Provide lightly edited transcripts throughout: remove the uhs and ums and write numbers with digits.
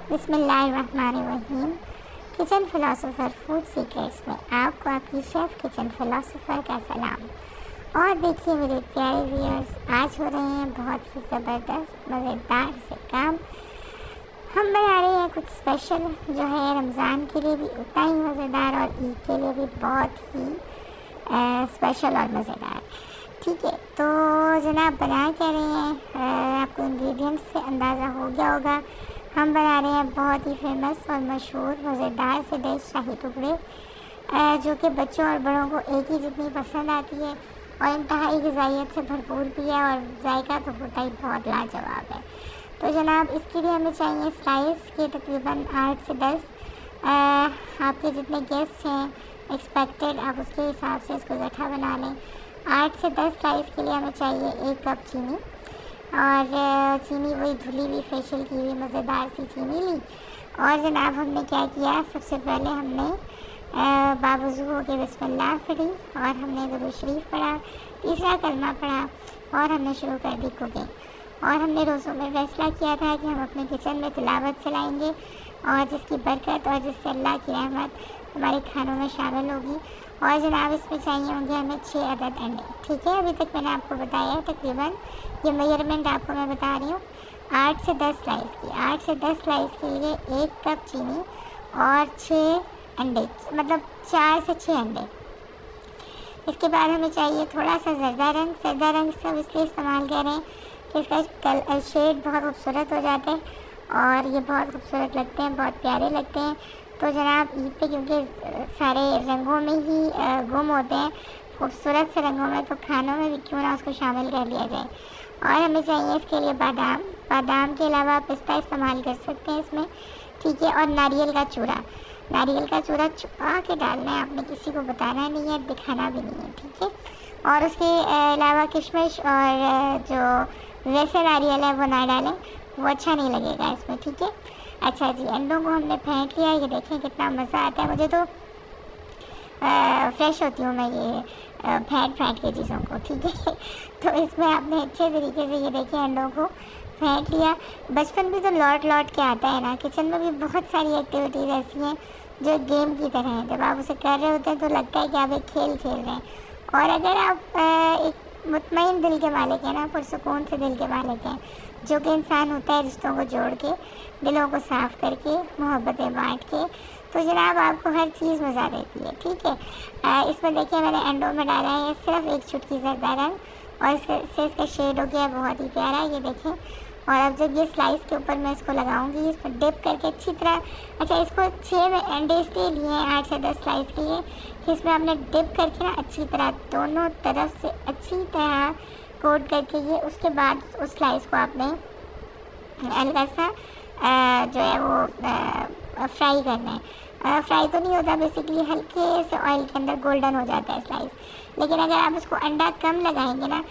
बिस्मिल्लाहिर्रहमानिर्रहीम। Kitchen philosopher food secrets में आपको आपकी शेफ़ किचन फिलोसोफर का सलाम। और देखिए मेरे प्यारे व्यूअर्स, आज हो रहे हैं बहुत ही ज़बरदस्त मज़ेदार से काम। हम बना रहे हैं कुछ स्पेशल जो है रमज़ान के लिए भी उतना ही मज़ेदार और ईद के लिए भी बहुत ही स्पेशल और मज़ेदार। ठीक है, तो जनाब बना क्या रहे हैं, आपको इंग्रेडिएंट्स से अंदाज़ा हो गया होगा। हम बना रहे हैं बहुत ही फेमस और मशहूर मज़ेदार से डिश शाही टुकड़े, जो कि बच्चों और बड़ों को एक ही जितनी पसंद आती है और इंतहाई ग़िज़ाइयत से भरपूर भी है और जायका तो होता ही बहुत लाजवाब है। तो जनाब इसके लिए हमें चाहिए स्लाइस के तकरीबन 8 से 10। आपके जितने गेस्ट हैं एक्सपेक्टेड आप उसके हिसाब से इसको इकट्ठा बना लें। 8 से 10 स्लाइस के लिए हमें चाहिए 1 कप चीनी, और चीनी वही धुली हुई फेशियल की हुई मज़ेदार सी चीनी ली। और जनाब हमने क्या किया, सबसे पहले हमने बावज़ू हो के बिस्मिल्लाह पढ़ी और हमने दुरूद शरीफ पढ़ा, तीसरा कलमा पढ़ा और हमने शुरू कर दी कुकिंग। और हमने रोज़ों में फैसला किया था कि हम अपने किचन में तिलावत चलाएँगे और जिसकी बरकत और जिससे अल्लाह की रहमत हमारे खानों में शामिल होगी। और जनाब इसमें चाहिए होंगे हमें 6 अदद अंडे। ठीक है, अभी तक मैंने आपको बताया है तकरीबन ये मेजरमेंट आपको मैं बता रही हूँ 8 से 10 स्लाइस की। 8 से 10 स्लाइस के लिए 1 कप चीनी और 6 अंडे, मतलब 4 से 6 अंडे। इसके बाद हमें चाहिए थोड़ा सा ज़र्दा रंग। ज़र्दा रंग सब इसलिए इस्तेमाल करें कि इसका शेड बहुत खूबसूरत हो जाता है और ये बहुत खूबसूरत लगते हैं, बहुत प्यारे लगते हैं। तो जनाब ईद पे क्योंकि सारे रंगों में ही गुम होते हैं, खूबसूरत से रंगों में, तो खानों में भी क्यों ना उसको शामिल कर लिया जाए। और हमें चाहिए इसके लिए बादाम के अलावा आप पिस्ता इस्तेमाल कर सकते हैं इसमें। ठीक है, और नारियल का चूरा छुपा के डालना है, आपने किसी को बताना नहीं है, दिखाना भी नहीं है। ठीक है, और उसके अलावा किशमिश और जो वैसे नारियल है वो ना डालें, वो अच्छा नहीं लगेगा इसमें। ठीक है, अच्छा जी, अंडों को हमने फेंट लिया। ये देखें कितना मज़ा आता है, मुझे तो फ्रेश होती हूँ मैं ये फेंट के चीज़ों को। ठीक है, तो इसमें आपने अच्छे तरीके से ये देखें अंडों को फेंट लिया। बचपन भी तो लौट के आता है ना, किचन में भी बहुत सारी एक्टिविटीज़ ऐसी हैं जो गेम की तरह हैं। जब आप उसे कर रहे होते हैं तो लगता है कि आप एक खेल खेल रहे हैं। और अगर आप एक मुतमईन दिल के मालिक हैं ना, पुरसुकून से दिल के मालिक हैं, जो कि इंसान होता है रिश्तों को जोड़ के, दिलों को साफ़ करके, मोहब्बतें बांट के, तो जनाब आपको हर चीज़ मज़ा देती है। ठीक है, इसमें देखिए मैंने अंडों में डाला है सिर्फ 1 चुटकी ज़र्दा रंग और इसका शेड हो गया बहुत ही प्यारा, ये देखें। और अब जब ये स्लाइस के ऊपर मैं इसको लगाऊंगी, इसको डिप करके अच्छी तरह, अच्छा इसको 6 अंडे इसलिए लिए हैं 8 से 10 स्लाइस के लिए कि इसमें आपने डिप करके ना अच्छी तरह दोनों तरफ से अच्छी तरह कोट करके ये, उसके बाद उस स्लाइस को आपने हल्का सा जो है वो फ्राई करना है। फ्राई तो नहीं होता, बेसिकली हल्के से ऑयल के अंदर गोल्डन हो जाता है स्लाइस। लेकिन अगर आप उसको अंडा कम लगाएंगे ना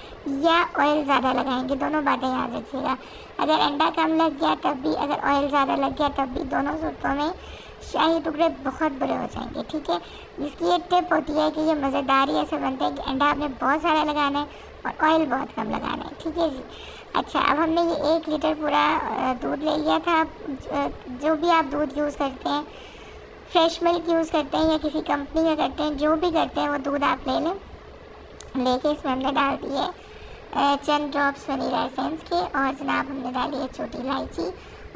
या ऑयल ज़्यादा लगाएंगे, दोनों बातें याद रखिएगा। अगर अंडा कम लग गया तब भी, अगर ऑयल ज़्यादा लग गया तब भी, दोनों सूरतों में शाही टुकड़े बहुत बुरे हो जाएंगे। ठीक है, इसकी ये टिप होती है कि ये मज़ेदार ही ऐसे बनते हैं कि अंडा आपने बहुत सारा लगाना है और ऑयल बहुत कम लगाना है। ठीक है जी, अच्छा अब हमने ये 1 लीटर पूरा दूध ले लिया था। जो भी आप दूध यूज़ करते हैं, फ्रेश मिल्क यूज़ करते हैं या किसी कंपनी का करते हैं, जो भी करते हैं वो दूध आप ले लें। लेके इसमें हमने डाल दिए चंद ड्रॉप्स वनीला एसेंस के, और जनाब हमने डाली है छोटी इलायची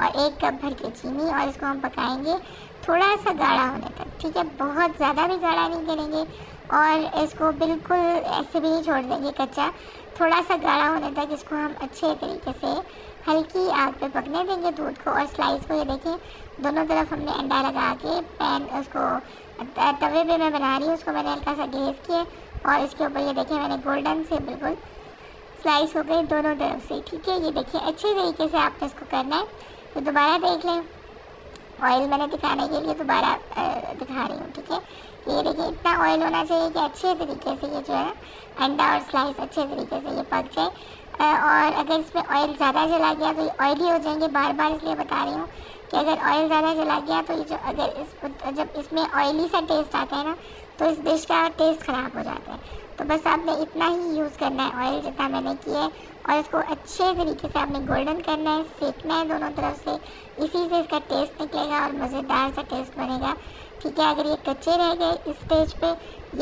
और 1 कप भर के चीनी। और इसको हम पकाएंगे थोड़ा सा गाढ़ा होने तक। ठीक है, बहुत ज़्यादा भी गाढ़ा नहीं करेंगे और इसको बिल्कुल ऐसे भी नहीं छोड़ देंगे कच्चा। थोड़ा सा गाढ़ा होने तक इसको हम अच्छे तरीके से हल्की आग पे पकने देंगे दूध को। और स्लाइस को ये देखें, दोनों तरफ हमने अंडा लगा के पैन उसको तवे पे मैं बना रही हूँ, उसको मैंने हल्का सा ग्लेज़ किया और इसके ऊपर ये देखें मैंने गोल्डन से बिल्कुल स्लाइस हो गई दोनों तरफ से। ठीक है, ये देखिए अच्छे तरीके से आपने इसको करना है। तो दोबारा देख लें, ऑयल मैंने दिखाने के लिए दोबारा दिखा रही हूँ। ठीक है, ये देखिए इतना ऑयल होना चाहिए कि अच्छे तरीके से ये जो है अंडा और स्लाइस अच्छे तरीके से ये पक जाए। और अगर इसमें ऑयल ज़्यादा चला गया तो ये ऑयली हो जाएंगे। बार बार इसलिए बता रही हूँ कि अगर ऑयल ज़्यादा चला गया तो ये जो जब इसमें ऑयली सा टेस्ट आता है ना तो इस डिश का टेस्ट ख़राब हो जाता है। तो बस आपने इतना ही यूज़ करना है ऑयल जितना मैंने किया है, और इसको अच्छे तरीके से आपने गोल्डन करना है, सेकना है दोनों तरफ से। इसी से इसका टेस्ट निकलेगा और मज़ेदार सा टेस्ट बनेगा। ठीक है, अगर ये कच्चे रह गए इस स्टेज पे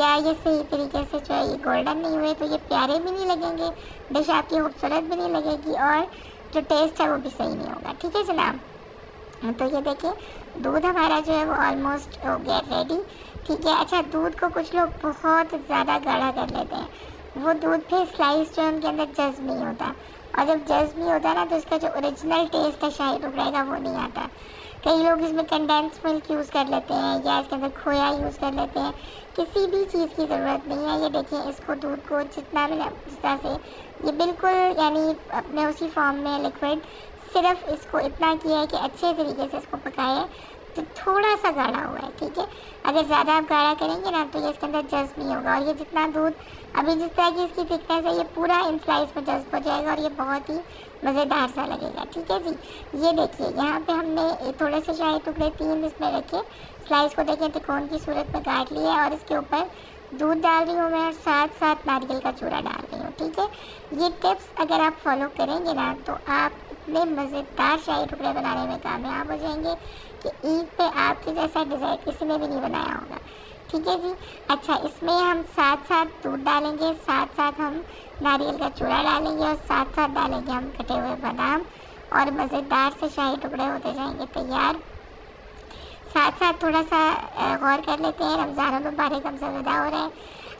या ये सही तरीके से जो है ये गोल्डन नहीं हुए तो ये प्यारे भी नहीं लगेंगे, डिश आपकी खूबसूरत भी नहीं लगेगी और जो टेस्ट है वो भी सही नहीं होगा। ठीक है जनाब, तो ये देखिए दूध हमारा जो है वो ऑलमोस्ट हो गया रेडी। ठीक है, अच्छा दूध को कुछ लोग बहुत ज़्यादा गाढ़ा कर लेते हैं, वो दूध फिर स्लाइस जो है उनके अंदर जज्ब नहीं होता, और जब जज्ब नहीं होता ना तो इसका जो ओरिजिनल टेस्ट है शाही टुकड़े का वो नहीं आता। कई लोग इसमें कंडेंस मिल्क यूज़ कर लेते हैं या इसके अंदर खोया यूज़ कर लेते हैं, किसी भी चीज़ की ज़रूरत नहीं है। ये देखिए इसको दूध को जितना मैंने जिस तरह से ये बिल्कुल यानी अपने उसी फॉर्म में लिक्विड, सिर्फ इसको इतना किया है कि अच्छे तरीके से इसको पकाए तो थोड़ा सा गाढ़ा हुआ है। ठीक है, अगर ज़्यादा आप गाढ़ा करेंगे ना तो ये इसके अंदर जज्ब नहीं होगा, और ये जितना दूध अभी जिस तरह की इसकी थिकनेस है ये पूरा इन स्लाइस में जज्ब हो जाएगा और ये बहुत ही मज़ेदार सा लगेगा। ठीक है जी, ये देखिए यहाँ पे हमने थोड़े से शाही टुकड़े 3 इसमें रखे, स्लाइस को देखें त्रिकोण की सूरत में काट लिया और इसके ऊपर दूध डाल रही हूँ मैं और साथ साथ नारियल का चूरा डाल रही हूँ। ठीक है, ये टिप्स अगर आप फॉलो करेंगे ना तो आप इतने मज़ेदार शाही टुकड़े बनाने में कामयाब हो जाएंगे कि ईद पे आपके जैसा डिज़र्ट किसी ने भी नहीं बनाया होगा। ठीक है जी, अच्छा इसमें हम साथ साथ दूध डालेंगे, साथ साथ हम नारियल का चूरा डालेंगे और साथ साथ डालेंगे हम कटे हुए बादाम, और मज़ेदार से शाही टुकड़े होते जाएंगे तैयार। साथ साथ थोड़ा सा गौर कर लेते हैं, रमज़ान मुबारक हमसे विदा हो रहा है।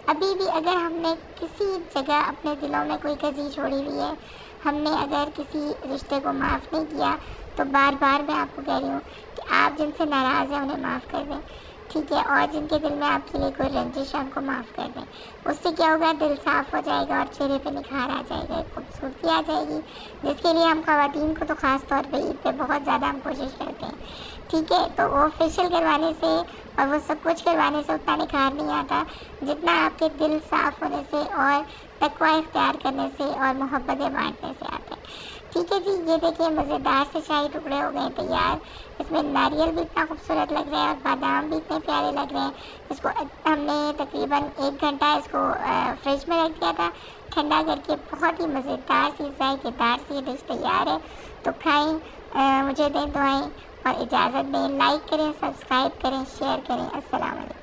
अभी भी अगर हमने किसी जगह अपने दिलों में कोई कजी छोड़ी हुई है, हमने अगर किसी रिश्ते को माफ़ नहीं किया, तो बार बार मैं आपको कह रही हूँ कि आप जिनसे नाराज़ हैं उन्हें माफ़ कर दें। ठीक है, और जिनके दिल में आपके लिए कोई रंजिश है उनको माफ़ कर दें। उससे क्या होगा, दिल साफ़ हो जाएगा और चेहरे पे निखार आ जाएगा, खूबसूरती आ जाएगी, जिसके लिए हम ख़वातीन को तो ख़ास तौर पे ईद पे बहुत ज़्यादा हम कोशिश करते हैं। ठीक है, तो वो फेशियल करवाने से और वो सब कुछ करवाने से उतना निखार नहीं आता जितना आपके दिल साफ़ होने से और तकवा इख्तियार करने से और मोहब्बतें बांटने से आता है। ठीक है जी, ये देखिए मज़ेदार से शाही टुकड़े हो गए तैयार। इसमें नारियल भी इतना खूबसूरत लग रहा है और बादाम भी इतने प्यारे लग रहे हैं। इसको हमने तकरीबन 1 घंटा इसको फ्रिज में रख दिया था ठंडा करके। बहुत ही मज़ेदार सी जायकेदार सी डिश तैयार है, तो खाएं, मुझे दें दुआएं और इजाज़त दें। लाइक करें, सब्सक्राइब करें, शेयर करें। अस्सलाम वालेकुम।